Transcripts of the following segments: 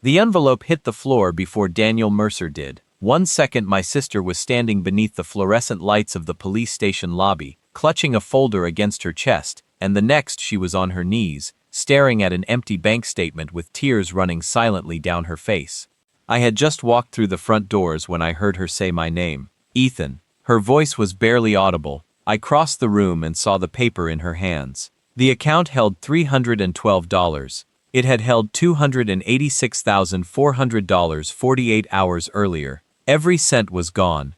The envelope hit the floor before Daniel Mercer did. 1 second my sister was standing beneath the fluorescent lights of the police station lobby, clutching a folder against her chest, and the next she was on her knees, staring at an empty bank statement with tears running silently down her face. I had just walked through the front doors when I heard her say my name. Ethan. Her voice was barely audible. I crossed the room and saw the paper in her hands. The account held $312. It had held $286,400 48 hours earlier. Every cent was gone.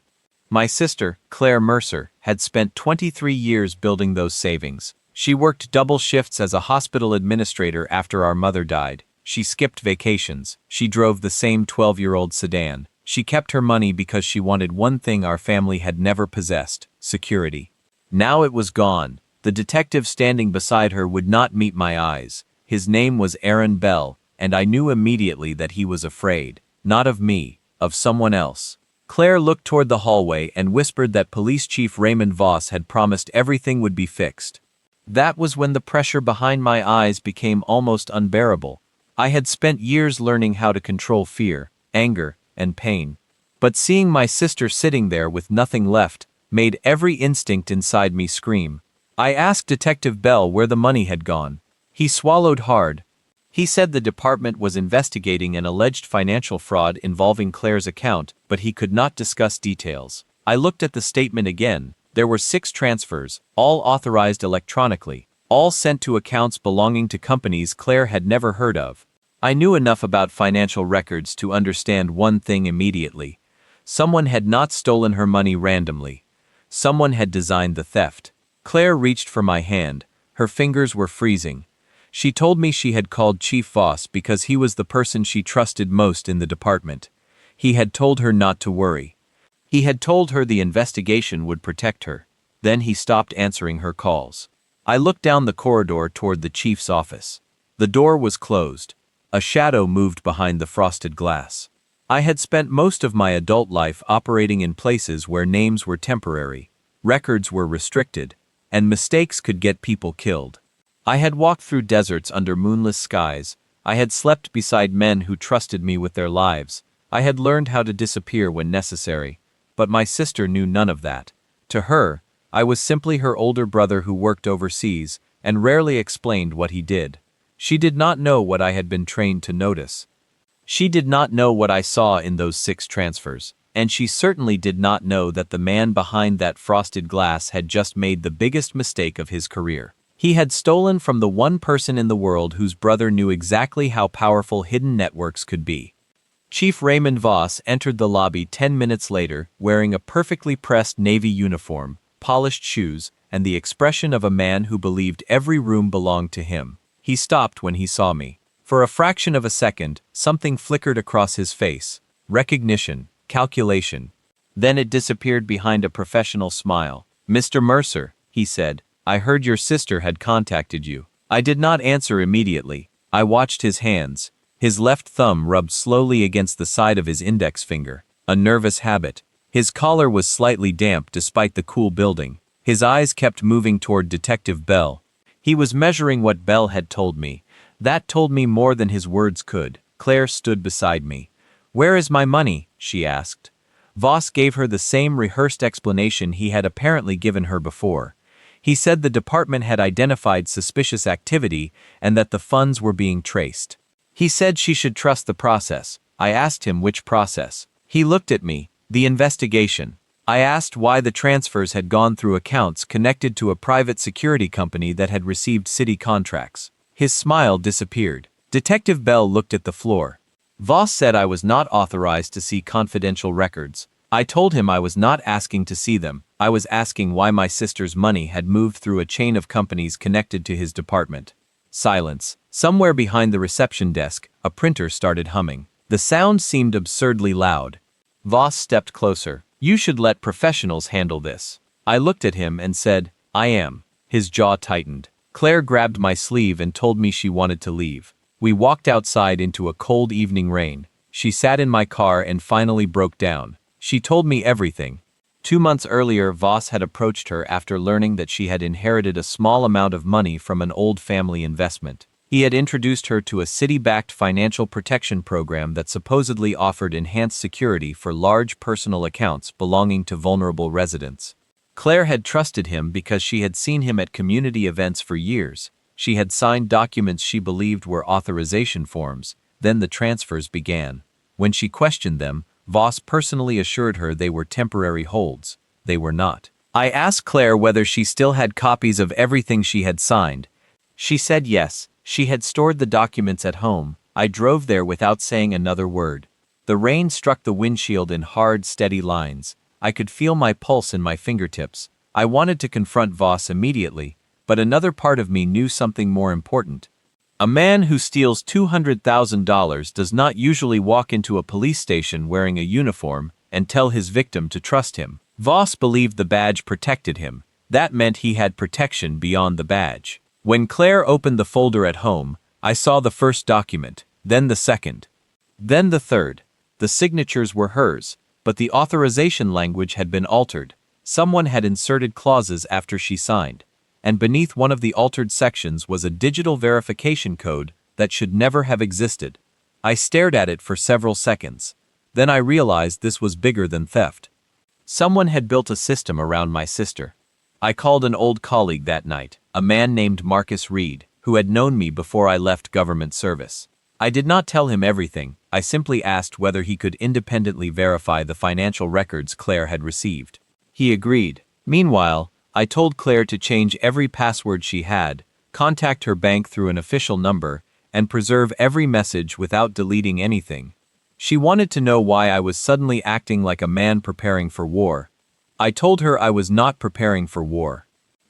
My sister, Claire Mercer, had spent 23 years building those savings. She worked double shifts as a hospital administrator after our mother died. She skipped vacations. She drove the same 12-year-old sedan. She kept her money because she wanted one thing our family had never possessed: security. Now it was gone. The detective standing beside her would not meet my eyes. His name was Aaron Bell, and I knew immediately that he was afraid. Not of me, of someone else. Claire looked toward the hallway and whispered that Police Chief Raymond Voss had promised everything would be fixed. That was when the pressure behind my eyes became almost unbearable. I had spent years learning how to control fear, anger, and pain. But seeing my sister sitting there with nothing left made every instinct inside me scream. I asked Detective Bell where the money had gone. He swallowed hard. He said the department was investigating an alleged financial fraud involving Claire's account, but he could not discuss details. I looked at the statement again. There were 6 transfers, all authorized electronically, all sent to accounts belonging to companies Claire had never heard of. I knew enough about financial records to understand one thing immediately. Someone had not stolen her money randomly. Someone had designed the theft. Claire reached for my hand. Her fingers were freezing. She told me she had called Chief Voss because he was the person she trusted most in the department. He had told her not to worry. He had told her the investigation would protect her. Then he stopped answering her calls. I looked down the corridor toward the chief's office. The door was closed. A shadow moved behind the frosted glass. I had spent most of my adult life operating in places where names were temporary, records were restricted, and mistakes could get people killed. I had walked through deserts under moonless skies. I had slept beside men who trusted me with their lives. I had learned how to disappear when necessary. But my sister knew none of that. To her, I was simply her older brother who worked overseas and rarely explained what he did. She did not know what I had been trained to notice. She did not know what I saw in those 6 transfers, and she certainly did not know that the man behind that frosted glass had just made the biggest mistake of his career. He had stolen from the one person in the world whose brother knew exactly how powerful hidden networks could be. Chief Raymond Voss entered the lobby 10 minutes later, wearing a perfectly pressed navy uniform, polished shoes, and the expression of a man who believed every room belonged to him. He stopped when he saw me. For a fraction of a second, something flickered across his face. Recognition, calculation. Then it disappeared behind a professional smile. "Mr. Mercer," he said, "I heard your sister had contacted you." I did not answer immediately. I watched his hands. His left thumb rubbed slowly against the side of his index finger, a nervous habit. His collar was slightly damp despite the cool building. His eyes kept moving toward Detective Bell. He was measuring what Bell had told me. That told me more than his words could. Claire stood beside me. "Where is my money?" she asked. Voss gave her the same rehearsed explanation he had apparently given her before. He said the department had identified suspicious activity and that the funds were being traced. He said she should trust the process. I asked him which process. He looked at me. The investigation. I asked why the transfers had gone through accounts connected to a private security company that had received city contracts. His smile disappeared. Detective Bell looked at the floor. Voss said I was not authorized to see confidential records. I told him I was not asking to see them. I was asking why my sister's money had moved through a chain of companies connected to his department. Silence. Somewhere behind the reception desk, a printer started humming. The sound seemed absurdly loud. Voss stepped closer. "You should let professionals handle this." I looked at him and said, "I am." His jaw tightened. Claire grabbed my sleeve and told me she wanted to leave. We walked outside into a cold evening rain. She sat in my car and finally broke down. She told me everything. 2 months earlier, Voss had approached her after learning that she had inherited a small amount of money from an old family investment. He had introduced her to a city-backed financial protection program that supposedly offered enhanced security for large personal accounts belonging to vulnerable residents. Claire had trusted him because she had seen him at community events for years. She had signed documents she believed were authorization forms. Then the transfers began. When she questioned them, Voss personally assured her they were temporary holds. They were not. I asked Claire whether she still had copies of everything she had signed. She said yes, she had stored the documents at home. I drove there without saying another word. The rain struck the windshield in hard, steady lines. I could feel my pulse in my fingertips. I wanted to confront Voss immediately, but another part of me knew something more important. A man who steals $200,000 does not usually walk into a police station wearing a uniform and tell his victim to trust him. Voss believed the badge protected him. That meant he had protection beyond the badge. When Claire opened the folder at home, I saw the first document, then the second, then the third. The signatures were hers, but the authorization language had been altered. Someone had inserted clauses after she signed, and beneath one of the altered sections was a digital verification code that should never have existed. I stared at it for several seconds. Then I realized this was bigger than theft. Someone had built a system around my sister. I called an old colleague that night, a man named Marcus Reed, who had known me before I left government service. I did not tell him everything. I simply asked whether he could independently verify the financial records Claire had received. He agreed. Meanwhile, I told Claire to change every password she had, contact her bank through an official number, and preserve every message without deleting anything. She wanted to know why I was suddenly acting like a man preparing for war. I told her I was not preparing for war.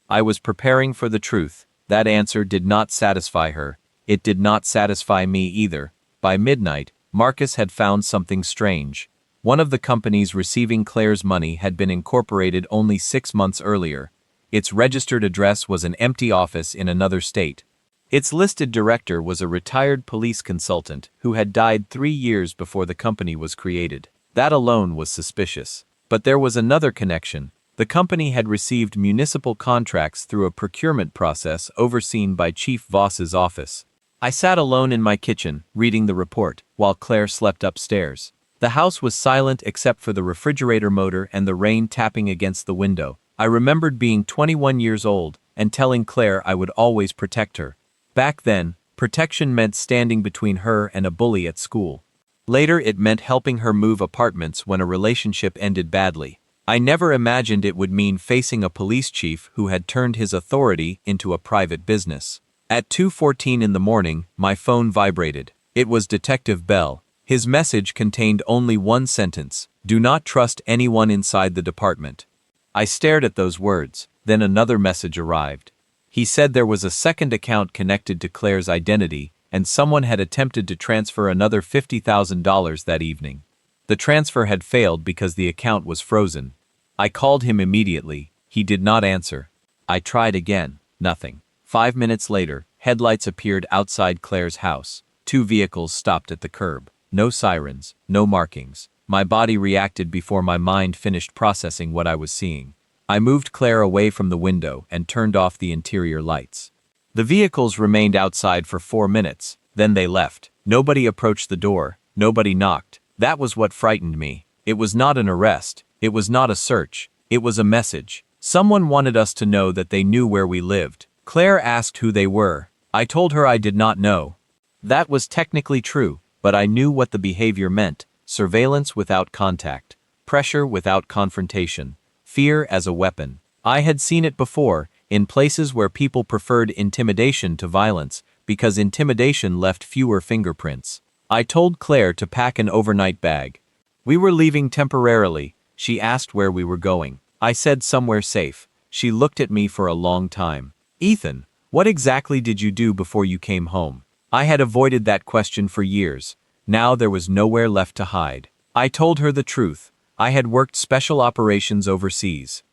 I was preparing for the truth. That answer did not satisfy her. It did not satisfy me either. By midnight, Marcus had found something strange. One of the companies receiving Claire's money had been incorporated only 6 months earlier. Its registered address was an empty office in another state. Its listed director was a retired police consultant who had died 3 years before the company was created. That alone was suspicious. But there was another connection. The company had received municipal contracts through a procurement process overseen by Chief Voss's office. I sat alone in my kitchen, reading the report, while Claire slept upstairs. The house was silent except for the refrigerator motor and the rain tapping against the window. I remembered being 21 years old and telling Claire I would always protect her. Back then, protection meant standing between her and a bully at school. Later it meant helping her move apartments when a relationship ended badly. I never imagined it would mean facing a police chief who had turned his authority into a private business. At 2:14 in the morning, my phone vibrated. It was Detective Bell. His message contained only one sentence: "Do not trust anyone inside the department." I stared at those words. Then another message arrived. He said there was a second account connected to Claire's identity, and someone had attempted to transfer another $50,000 that evening. The transfer had failed because the account was frozen. I called him immediately. He did not answer. I tried again. Nothing. 5 minutes later, headlights appeared outside Claire's house. 2 vehicles stopped at the curb. No sirens, no markings. My body reacted before my mind finished processing what I was seeing. I moved Claire away from the window and turned off the interior lights. The vehicles remained outside for 4 minutes, then they left. Nobody approached the door, nobody knocked. That was what frightened me. It was not an arrest, it was not a search, it was a message. Someone wanted us to know that they knew where we lived. Claire asked who they were. I told her I did not know. That was technically true, but I knew what the behavior meant: surveillance without contact, pressure without confrontation, fear as a weapon. I had seen it before, in places where people preferred intimidation to violence, because intimidation left fewer fingerprints. I told Claire to pack an overnight bag. We were leaving temporarily. She asked where we were going. I said somewhere safe. She looked at me for a long time. "Ethan, what exactly did you do before you came home?" I had avoided that question for years. Now there was nowhere left to hide. I told her the truth. I had worked special operations overseas.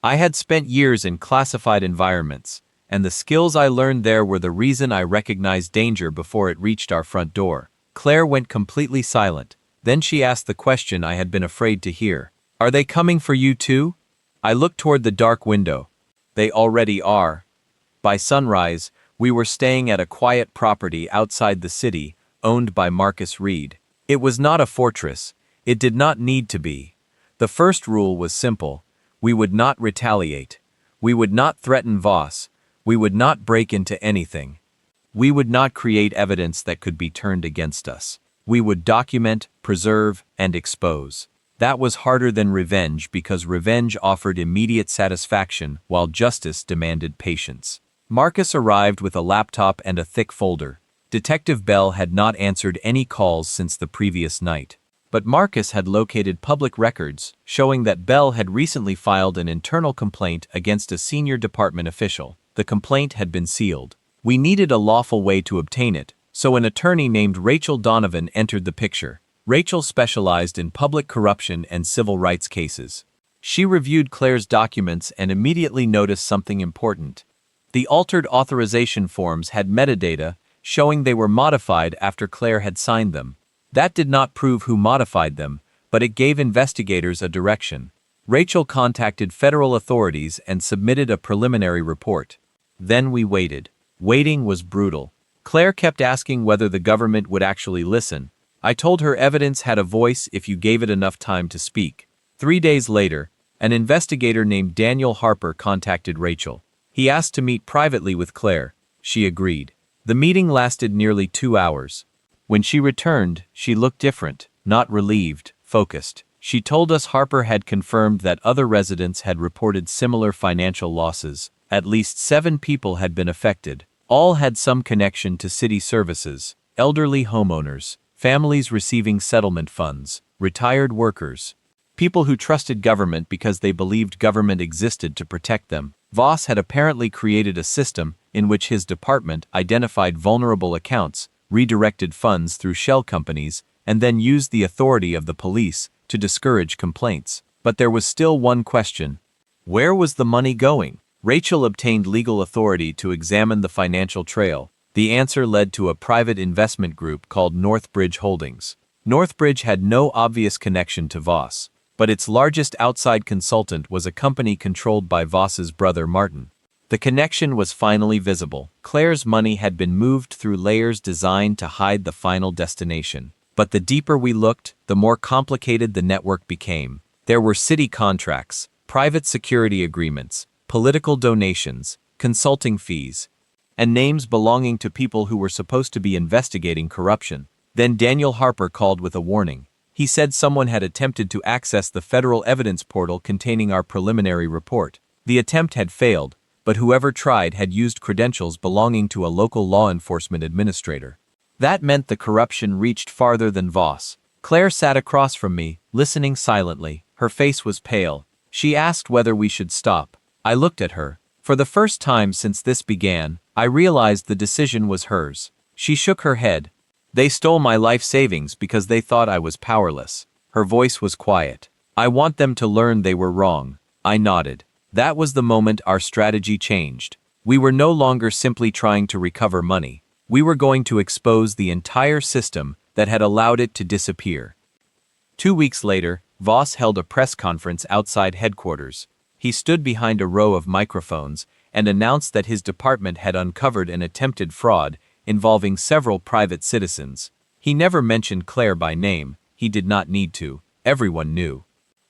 I had spent years in classified environments, and the skills I learned there were the reason I recognized danger before it reached our front door. Claire went completely silent. Then she asked the question I had been afraid to hear. "Are they coming for you too?" I looked toward the dark window. "They already are." By sunrise, We were staying at a quiet property outside the city, owned by Marcus Reed. It was not a fortress. It did not need to be. The first rule was simple. We would not retaliate. We would not threaten Voss. We would not break into anything. We would not create evidence that could be turned against us. We would document, preserve, and expose. That was harder than revenge because revenge offered immediate satisfaction while justice demanded patience. Marcus arrived with a laptop and a thick folder. Detective Bell had not answered any calls since the previous night. But Marcus had located public records showing that Bell had recently filed an internal complaint against a senior department official. The complaint had been sealed. We needed a lawful way to obtain it, so an attorney named Rachel Donovan entered the picture. Rachel specialized in public corruption and civil rights cases. She reviewed Claire's documents and immediately noticed something important. The altered authorization forms had metadata showing they were modified after Claire had signed them. That did not prove who modified them, but it gave investigators a direction. Rachel contacted federal authorities and submitted a preliminary report. Then we waited. Waiting was brutal. Claire kept asking whether the government would actually listen. I told her evidence had a voice if you gave it enough time to speak. 3 days later, an investigator named Daniel Harper contacted Rachel. He asked to meet privately with Claire. She agreed. The meeting lasted nearly 2 hours. When she returned, she looked different, not relieved, focused. She told us Harper had confirmed that other residents had reported similar financial losses. At least 7 people had been affected. All had some connection to city services, elderly homeowners, families receiving settlement funds, retired workers, people who trusted government because they believed government existed to protect them. Voss had apparently created a system in which his department identified vulnerable accounts, redirected funds through shell companies, and then used the authority of the police to discourage complaints. But there was still one question. Where was the money going? Rachel obtained legal authority to examine the financial trail. The answer led to a private investment group called Northbridge Holdings. Northbridge had no obvious connection to Voss, but its largest outside consultant was a company controlled by Voss's brother Martin. The connection was finally visible. Claire's money had been moved through layers designed to hide the final destination. But the deeper we looked, the more complicated the network became. There were city contracts, private security agreements, political donations, consulting fees, and names belonging to people who were supposed to be investigating corruption. Then Daniel Harper called with a warning. He said someone had attempted to access the federal evidence portal containing our preliminary report. The attempt had failed, but whoever tried had used credentials belonging to a local law enforcement administrator. That meant the corruption reached farther than Voss. Claire sat across from me, listening silently. Her face was pale. She asked whether we should stop. I looked at her. For the first time since this began, I realized the decision was hers. She shook her head. They stole my life savings because they thought I was powerless. Her voice was quiet. I want them to learn they were wrong. I nodded. That was the moment our strategy changed. We were no longer simply trying to recover money. We were going to expose the entire system that had allowed it to disappear. 2 weeks later, Voss held a press conference outside headquarters. He stood behind a row of microphones and announced that his department had uncovered an attempted fraud involving several private citizens. He never mentioned Claire by name. He did not need to. Everyone knew.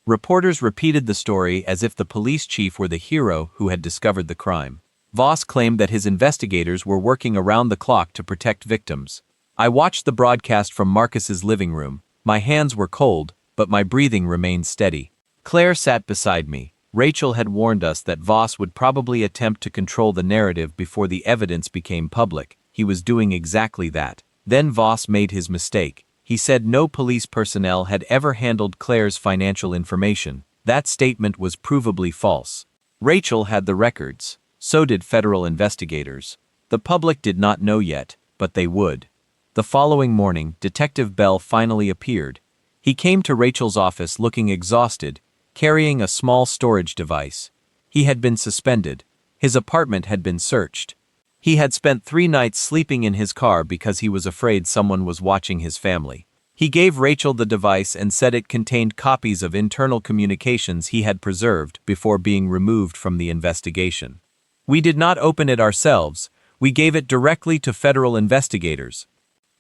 Reporters repeated the story as if the police chief were the hero who had discovered the crime. Voss claimed that his investigators were working around the clock to protect victims. I watched the broadcast from Marcus's living room. My hands were cold, but my breathing remained steady. Claire sat beside me. Rachel had warned us that Voss would probably attempt to control the narrative before the evidence became public. He was doing exactly that. Then Voss made his mistake. He said no police personnel had ever handled Claire's financial information. That statement was provably false. Rachel had the records. So did federal investigators. The public did not know yet, but they would. The following morning, Detective Bell finally appeared. He came to Rachel's office looking exhausted, carrying a small storage device. He had been suspended. His apartment had been searched. He had spent 3 nights sleeping in his car because he was afraid someone was watching his family. He gave Rachel the device and said it contained copies of internal communications he had preserved before being removed from the investigation. We did not open it ourselves. We gave it directly to federal investigators.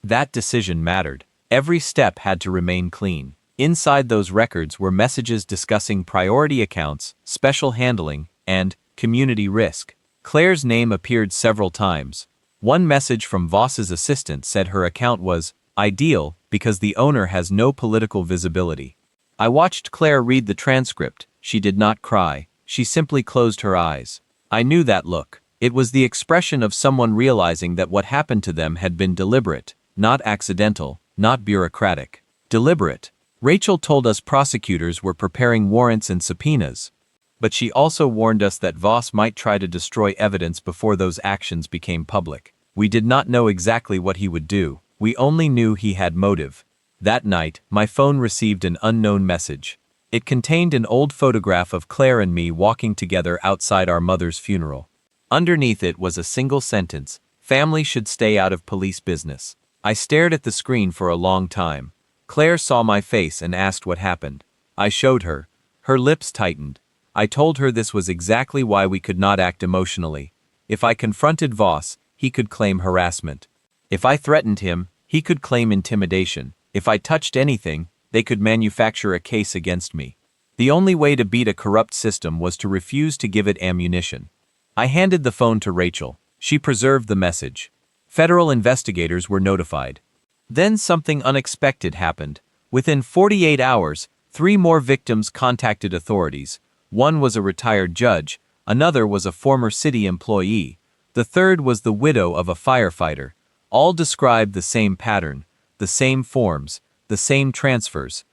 That decision mattered. Every step had to remain clean. Inside those records were messages discussing priority accounts, special handling, and community risk. Claire's name appeared several times. One message from Voss's assistant said her account was ideal because the owner has no political visibility. I watched Claire read the transcript. She did not cry. She simply closed her eyes. I knew that look. It was the expression of someone realizing that what happened to them had been deliberate, not accidental, not bureaucratic. Deliberate. Rachel told us prosecutors were preparing warrants and subpoenas. But she also warned us that Voss might try to destroy evidence before those actions became public. We did not know exactly what he would do. We only knew he had motive. That night, my phone received an unknown message. It contained an old photograph of Claire and me walking together outside our mother's funeral. Underneath it was a single sentence: family should stay out of police business. I stared at the screen for a long time. Claire saw my face and asked what happened. I showed her. Her lips tightened. I told her this was exactly why we could not act emotionally. If I confronted Voss, he could claim harassment. If I threatened him, he could claim intimidation. If I touched anything, they could manufacture a case against me. The only way to beat a corrupt system was to refuse to give it ammunition. I handed the phone to Rachel. She preserved the message. Federal investigators were notified. Then something unexpected happened. Within 48 hours, 3 more victims contacted authorities. One was a retired judge, another was a former city employee, the third was the widow of a firefighter. All described the same pattern, the same forms, the same transfers,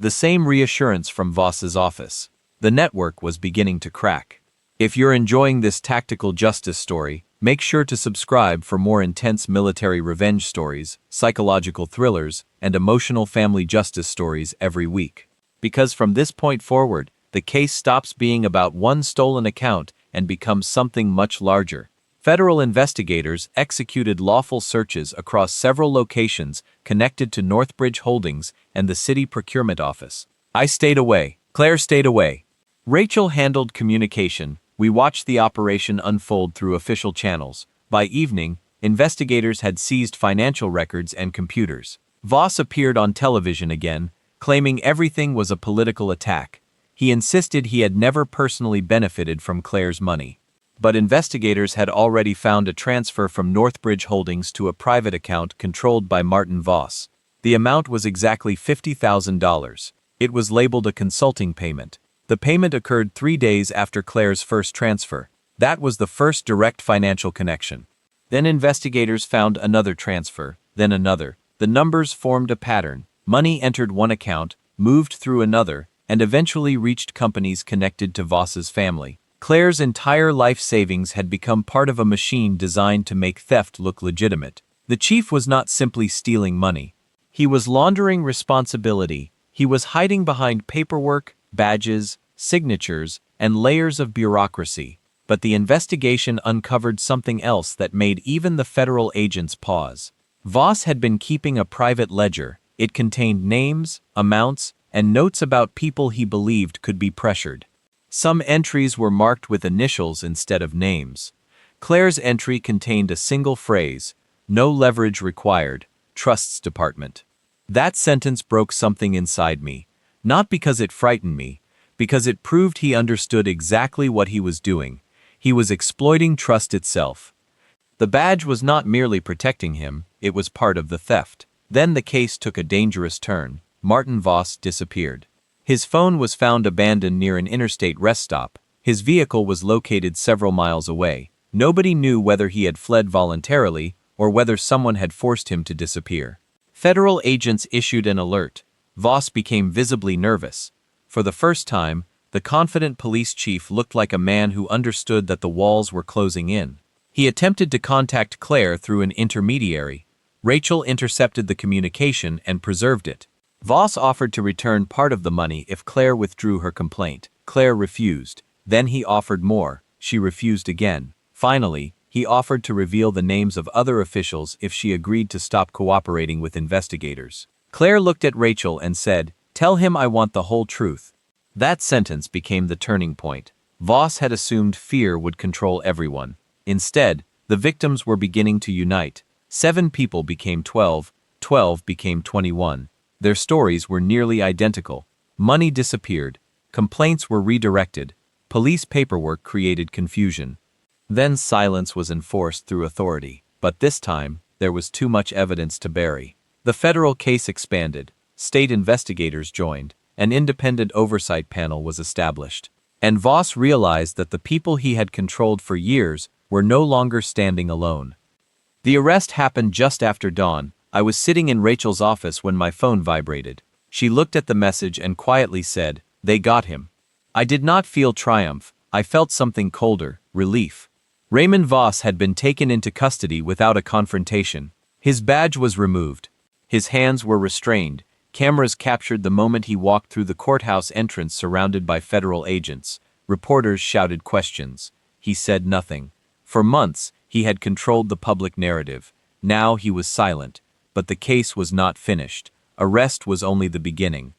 the same reassurance from Voss's office. The network was beginning to crack. If you're enjoying this tactical justice story, make sure to subscribe for more intense military revenge stories, psychological thrillers, and emotional family justice stories every week. Because from this point forward, the case stops being about one stolen account and becomes something much larger. Federal investigators executed lawful searches across several locations connected to Northbridge Holdings and the city procurement office. I stayed away. Claire stayed away. Rachel handled communication. We watched the operation unfold through official channels. By evening, investigators had seized financial records and computers. Voss appeared on television again, claiming everything was a political attack. He insisted he had never personally benefited from Claire's money. But investigators had already found a transfer from Northbridge Holdings to a private account controlled by Martin Voss. The amount was exactly $50,000. It was labeled a consulting payment. The payment occurred 3 days after Claire's first transfer. That was the first direct financial connection. Then investigators found another transfer, then another. The numbers formed a pattern. Money entered one account, moved through another, and eventually reached companies connected to Voss's family. Claire's entire life savings had become part of a machine designed to make theft look legitimate. The chief was not simply stealing money. He was laundering responsibility. He was hiding behind paperwork, badges, signatures, and layers of bureaucracy. But the investigation uncovered something else that made even the federal agents pause. Voss had been keeping a private ledger. It contained names, amounts, and notes about people he believed could be pressured. Some entries were marked with initials instead of names. Claire's entry contained a single phrase: "No leverage required, Trusts Department." That sentence broke something inside me, not because it frightened me, because it proved he understood exactly what he was doing. He was exploiting trust itself. The badge was not merely protecting him, it was part of the theft. Then the case took a dangerous turn. Martin Voss disappeared. His phone was found abandoned near an interstate rest stop. His vehicle was located several miles away. Nobody knew whether he had fled voluntarily or whether someone had forced him to disappear. Federal agents issued an alert. Voss became visibly nervous. For the first time, the confident police chief looked like a man who understood that the walls were closing in. He attempted to contact Claire through an intermediary. Rachel intercepted the communication and preserved it. Voss offered to return part of the money if Claire withdrew her complaint. Claire refused. Then he offered more. She refused again. Finally, he offered to reveal the names of other officials if she agreed to stop cooperating with investigators. Claire looked at Rachel and said, "Tell him I want the whole truth." That sentence became the turning point. Voss had assumed fear would control everyone. Instead, The victims were beginning to unite. 7 people became 12, 12 became 21. Their stories were nearly identical. Money disappeared. Complaints were redirected. Police paperwork created confusion. Then silence was enforced through authority. But this time, there was too much evidence to bury. The federal case expanded. State investigators joined. An independent oversight panel was established. And Voss realized that the people he had controlled for years were no longer standing alone. The arrest happened just after dawn. I was sitting in Rachel's office when my phone vibrated. She looked at the message and quietly said, "They got him." I did not feel triumph. I felt something colder, relief. Raymond Voss had been taken into custody without a confrontation. His badge was removed. His hands were restrained. Cameras captured the moment he walked through the courthouse entrance surrounded by federal agents. Reporters shouted questions. He said nothing. For months, he had controlled the public narrative. Now he was silent. But the case was not finished. Arrest was only the beginning.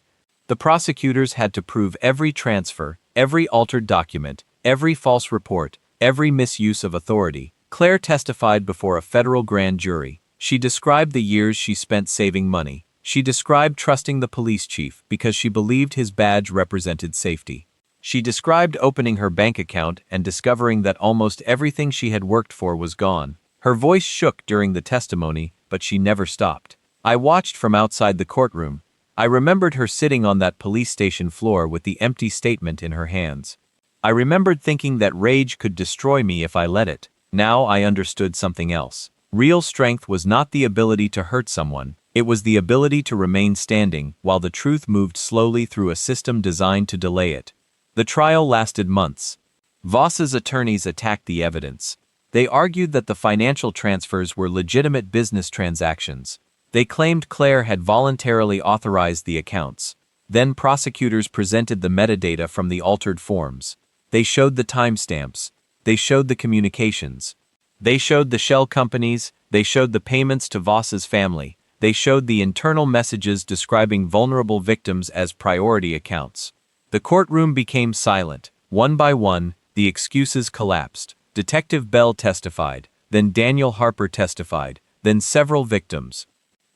The prosecutors had to prove every transfer, every altered document, every false report, every misuse of authority. Claire testified before a federal grand jury. She described the years she spent saving money. She described trusting the police chief because she believed his badge represented safety. She described opening her bank account and discovering that almost everything she had worked for was gone. Her voice shook during the testimony, but she never stopped. I watched from outside the courtroom. I remembered her sitting on that police station floor with the empty statement in her hands. I remembered thinking that rage could destroy me if I let it. Now I understood something else. Real strength was not the ability to hurt someone. It was the ability to remain standing while the truth moved slowly through a system designed to delay it. The trial lasted months. Voss's attorneys attacked the evidence. They argued that the financial transfers were legitimate business transactions. They claimed Claire had voluntarily authorized the accounts. Then prosecutors presented the metadata from the altered forms. They showed the timestamps. They showed the communications. They showed the shell companies. They showed the payments to Voss's family. They showed the internal messages describing vulnerable victims as priority accounts. The courtroom became silent. One by one, the excuses collapsed. Detective Bell testified. Then Daniel Harper testified. Then several victims.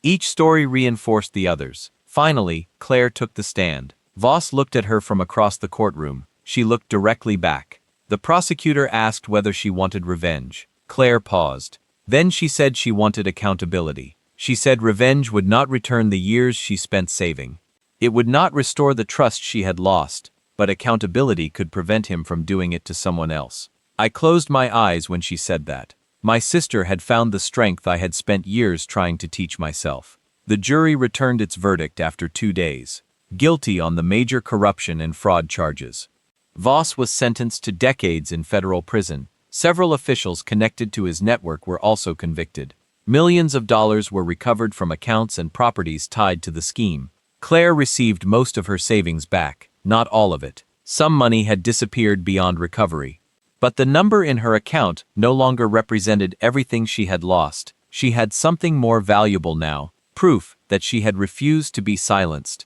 Each story reinforced the others. Finally, Claire took the stand. Voss looked at her from across the courtroom. She looked directly back. The prosecutor asked whether she wanted revenge. Claire paused. Then she said she wanted accountability. She said revenge would not return the years she spent saving. It would not restore the trust she had lost, but accountability could prevent him from doing it to someone else. I closed my eyes when she said that. My sister had found the strength I had spent years trying to teach myself. The jury returned its verdict after 2 days. Guilty on the major corruption and fraud charges. Voss was sentenced to decades in federal prison. Several officials connected to his network were also convicted. Millions of dollars were recovered from accounts and properties tied to the scheme. Claire received most of her savings back, not all of it. Some money had disappeared beyond recovery. But the number in her account no longer represented everything she had lost. She had something more valuable now, proof that she had refused to be silenced.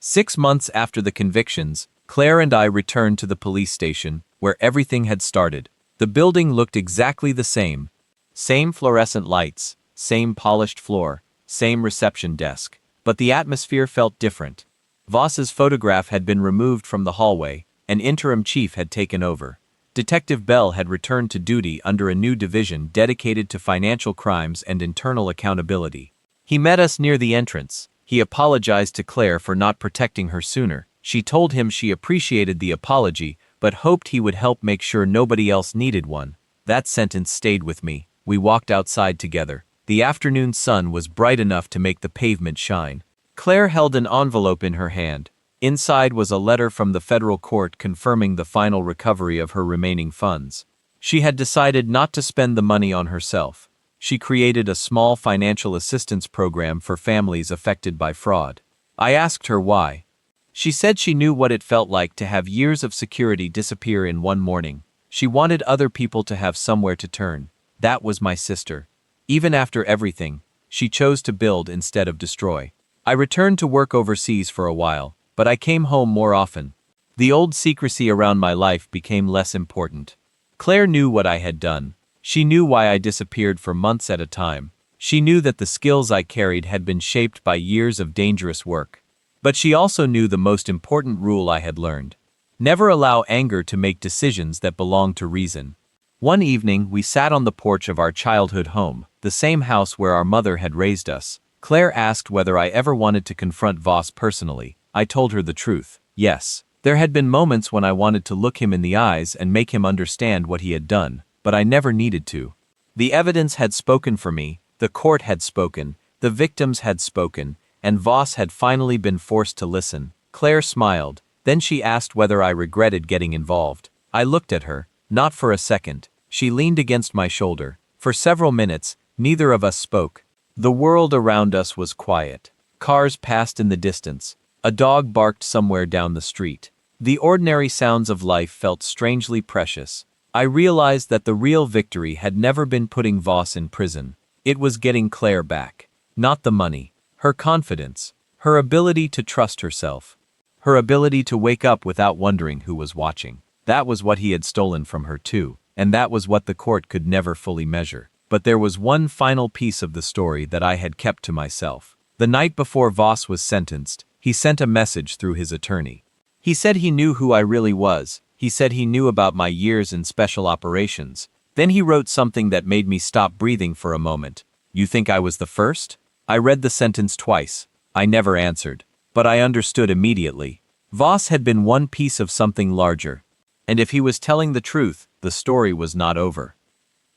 6 months after the convictions, Claire and I returned to the police station, where everything had started. The building looked exactly the same. Same fluorescent lights, same polished floor, same reception desk. But the atmosphere felt different. Voss's photograph had been removed from the hallway. An interim chief had taken over. Detective Bell had returned to duty under a new division dedicated to financial crimes and internal accountability. He met us near the entrance. He apologized to Claire for not protecting her sooner. She told him she appreciated the apology, but hoped he would help make sure nobody else needed one. That sentence stayed with me. We walked outside together. The afternoon sun was bright enough to make the pavement shine. Claire held an envelope in her hand. Inside was a letter from the federal court confirming the final recovery of her remaining funds. She had decided not to spend the money on herself. She created a small financial assistance program for families affected by fraud. I asked her why. She said she knew what it felt like to have years of security disappear in one morning. She wanted other people to have somewhere to turn. That was my sister. Even after everything, she chose to build instead of destroy. I returned to work overseas for a while, but I came home more often. The old secrecy around my life became less important. Claire knew what I had done. She knew why I disappeared for months at a time. She knew that the skills I carried had been shaped by years of dangerous work. But she also knew the most important rule I had learned. Never allow anger to make decisions that belong to reason. One evening, we sat on the porch of our childhood home, the same house where our mother had raised us. Claire asked whether I ever wanted to confront Voss personally. I told her the truth. Yes. There had been moments when I wanted to look him in the eyes and make him understand what he had done, but I never needed to. The evidence had spoken for me, the court had spoken, the victims had spoken, and Voss had finally been forced to listen. Claire smiled. Then she asked whether I regretted getting involved. I looked at her. Not for a second. She leaned against my shoulder. For several minutes, neither of us spoke. The world around us was quiet. Cars passed in the distance. A dog barked somewhere down the street. The ordinary sounds of life felt strangely precious. I realized that the real victory had never been putting Voss in prison. It was getting Claire back. Not the money. Her confidence. Her ability to trust herself. Her ability to wake up without wondering who was watching. That was what he had stolen from her too, and that was what the court could never fully measure. But there was one final piece of the story that I had kept to myself. The night before Voss was sentenced, he sent a message through his attorney. He said he knew who I really was. He said he knew about my years in special operations. Then he wrote something that made me stop breathing for a moment. You think I was the first? I read the sentence twice. I never answered. But I understood immediately. Voss had been one piece of something larger. And if he was telling the truth, the story was not over.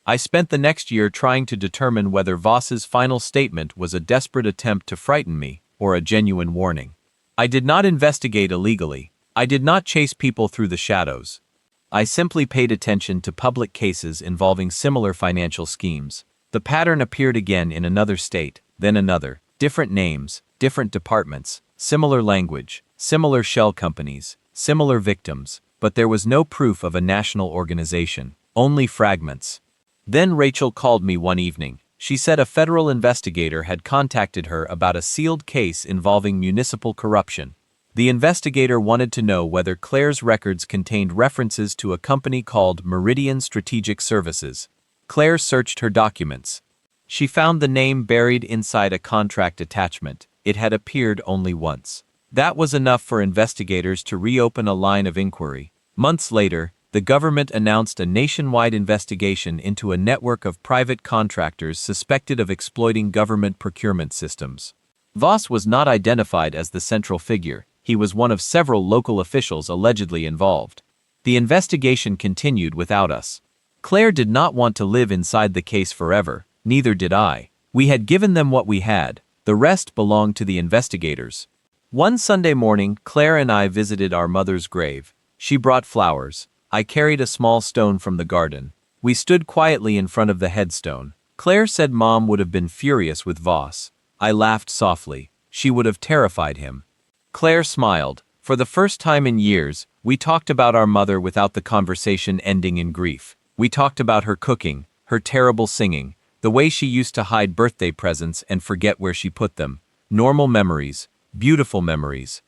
I spent the next year trying to determine whether Voss's final statement was a desperate attempt to frighten me, or a genuine warning. I did not investigate illegally. I did not chase people through the shadows. I simply paid attention to public cases involving similar financial schemes. The pattern appeared again in another state, then another. Different names, different departments, similar language, similar shell companies, similar victims, but there was no proof of a national organization, only fragments. Then Rachel called me one evening. She said a federal investigator had contacted her about a sealed case involving municipal corruption. The investigator wanted to know whether Claire's records contained references to a company called Meridian Strategic Services. Claire searched her documents. She found the name buried inside a contract attachment. It had appeared only once. That was enough for investigators to reopen a line of inquiry. Months later, the government announced a nationwide investigation into a network of private contractors suspected of exploiting government procurement systems. Voss was not identified as the central figure. He was one of several local officials allegedly involved. The investigation continued without us. Claire did not want to live inside the case forever, neither did I. We had given them what we had. The rest belonged to the investigators. One Sunday morning, Claire and I visited our mother's grave. She brought flowers. I carried a small stone from the garden. We stood quietly in front of the headstone. Claire said Mom would have been furious with Voss. I laughed softly. She would have terrified him. Claire smiled. For the first time in years, we talked about our mother without the conversation ending in grief. We talked about her cooking, her terrible singing, the way she used to hide birthday presents and forget where she put them. Normal memories, beautiful memories.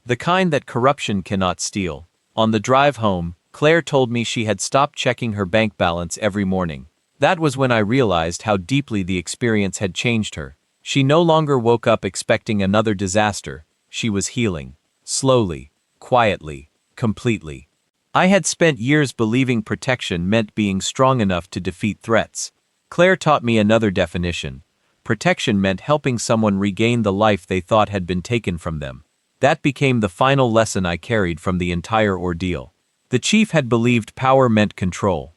The kind that corruption cannot steal. On the drive home, Claire told me she had stopped checking her bank balance every morning. That was when I realized how deeply the experience had changed her. She no longer woke up expecting another disaster. She was healing. Slowly, quietly, completely. I had spent years believing protection meant being strong enough to defeat threats. Claire taught me another definition. Protection meant helping someone regain the life they thought had been taken from them. That became the final lesson I carried from the entire ordeal. The chief had believed power meant control.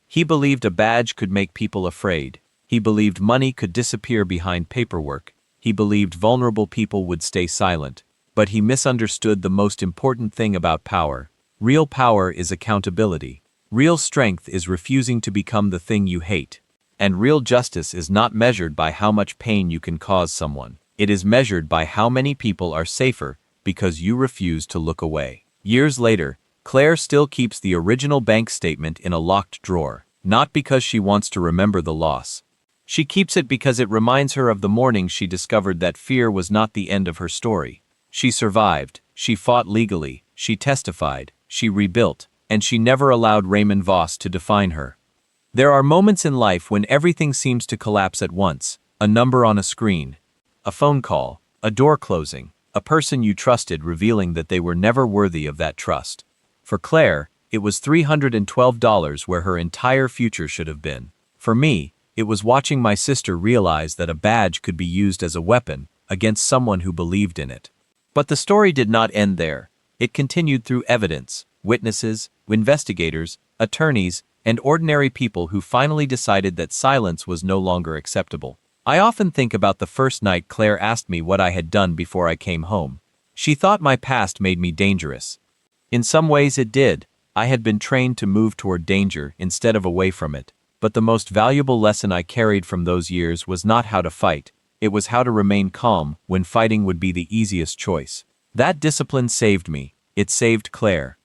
He believed a badge could make people afraid. He believed money could disappear behind paperwork. He believed vulnerable people would stay silent. But he misunderstood the most important thing about power. Real power is accountability. Real strength is refusing to become the thing you hate. And real justice is not measured by how much pain you can cause someone. It is measured by how many people are safer because you refuse to look away. Years later, Claire still keeps the original bank statement in a locked drawer, not because she wants to remember the loss. She keeps it because it reminds her of the morning she discovered that fear was not the end of her story. She survived, she fought legally, she testified, she rebuilt, and she never allowed Raymond Voss to define her. There are moments in life when everything seems to collapse at once: a number on a screen, a phone call, a door closing, a person you trusted revealing that they were never worthy of that trust. For Claire, it was $312 where her entire future should have been. For me, it was watching my sister realize that a badge could be used as a weapon against someone who believed in it. But the story did not end there. It continued through evidence, witnesses, investigators, attorneys, and ordinary people who finally decided that silence was no longer acceptable. I often think about the first night Claire asked me what I had done before I came home. She thought my past made me dangerous. In some ways it did. I had been trained to move toward danger instead of away from it. But the most valuable lesson I carried from those years was not how to fight. It was how to remain calm when fighting would be the easiest choice. That discipline saved me. It saved Claire.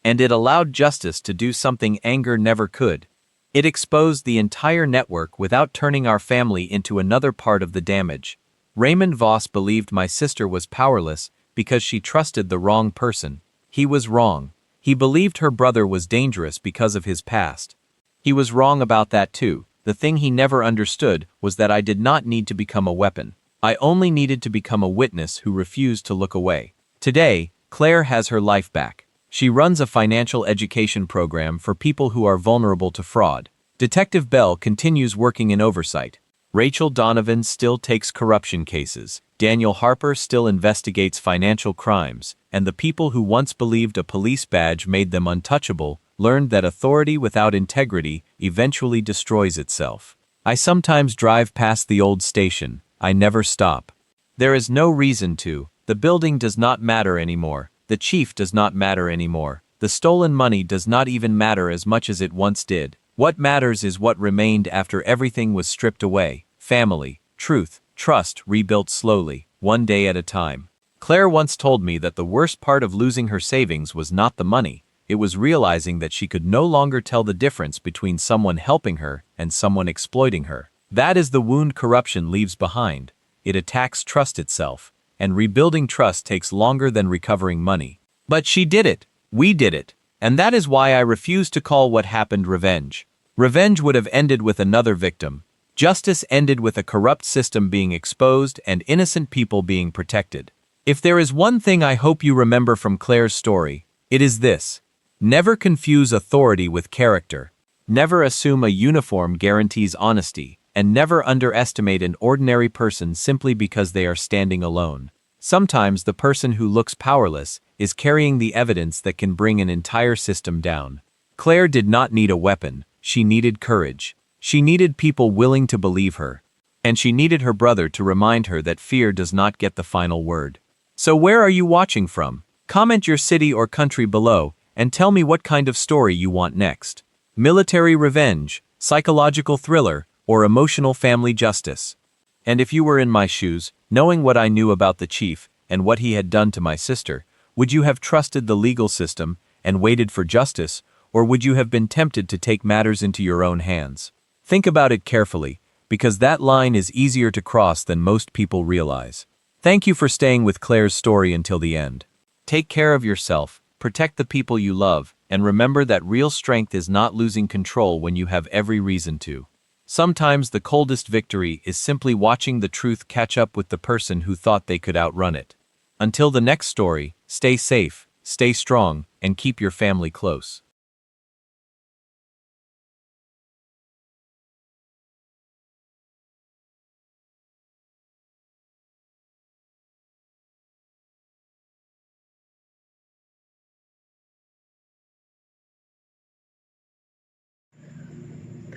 And it allowed justice to do something anger never could. It exposed the entire network without turning our family into another part of the damage. Raymond Voss believed my sister was powerless because she trusted the wrong person. He was wrong. He believed her brother was dangerous because of his past. He was wrong about that too. The thing he never understood was that I did not need to become a weapon. I only needed to become a witness who refused to look away. Today, Claire has her life back. She runs a financial education program for people who are vulnerable to fraud. Detective Bell continues working in oversight. Rachel Donovan still takes corruption cases. Daniel Harper still investigates financial crimes. And the people who once believed a police badge made them untouchable learned that authority without integrity eventually destroys itself. I sometimes drive past the old station. I never stop. There is no reason to. The building does not matter anymore. The chief does not matter anymore. The stolen money does not even matter as much as it once did. What matters is what remained after everything was stripped away: family, truth, trust rebuilt slowly, one day at a time. Claire once told me that the worst part of losing her savings was not the money. It was realizing that she could no longer tell the difference between someone helping her and someone exploiting her. That is the wound corruption leaves behind. It attacks trust itself, and rebuilding trust takes longer than recovering money. But she did it. We did it. And that is why I refuse to call what happened revenge. Revenge would have ended with another victim. Justice ended with a corrupt system being exposed and innocent people being protected. If there is one thing I hope you remember from Claire's story, it is this: never confuse authority with character. Never assume a uniform guarantees honesty, and never underestimate an ordinary person simply because they are standing alone. Sometimes the person who looks powerless is carrying the evidence that can bring an entire system down. Claire did not need a weapon. She needed courage. She needed people willing to believe her. And she needed her brother to remind her that fear does not get the final word. So where are you watching from? Comment your city or country below and tell me what kind of story you want next. Military revenge, psychological thriller, or emotional family justice. And if you were in my shoes, knowing what I knew about the chief and what he had done to my sister, would you have trusted the legal system and waited for justice, or would you have been tempted to take matters into your own hands? Think about it carefully, because that line is easier to cross than most people realize. Thank you for staying with Claire's story until the end. Take care of yourself, protect the people you love, and remember that real strength is not losing control when you have every reason to. Sometimes the coldest victory is simply watching the truth catch up with the person who thought they could outrun it. Until the next story, stay safe, stay strong, and keep your family close.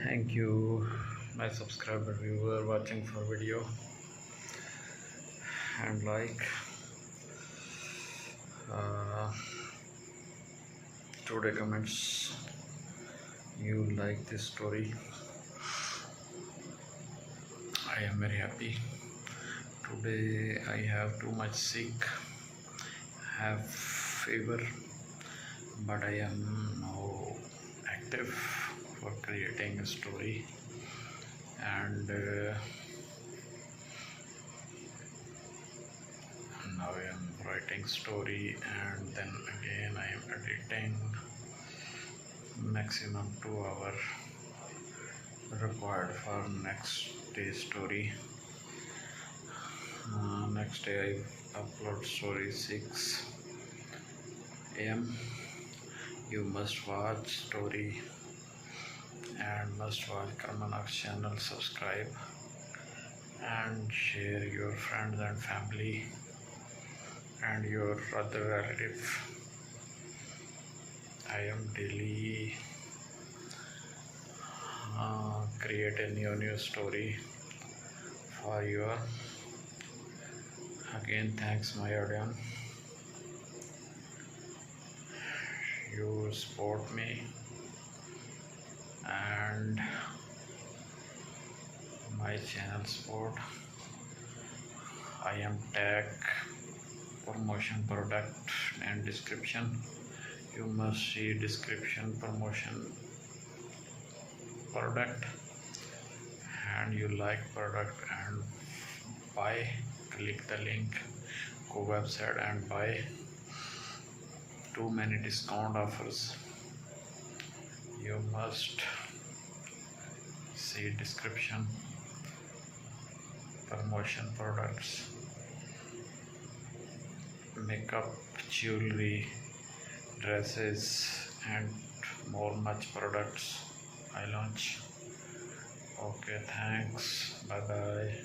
Thank you, my subscriber viewer watching for video and uh, today comments you like this story. I am very happy. Today I have too much sick, have fever, but I am now active for creating a story, and now I am writing story, and then again I am editing maximum 2 hours required for next day's story. Next day I upload story 6 a.m. You must watch story and must watch Karmana's channel, subscribe and share your friends and family and your other relative. I am daily create a new story for you. Again, thanks my audience. You support me and my channel support. I am tag promotion product and description. You must see description promotion product and you like product and buy, click the link, go website and buy. Too many discount offers. You must see description promotion products, makeup, jewelry, dresses and more much products I launch. Okay, thanks, bye bye.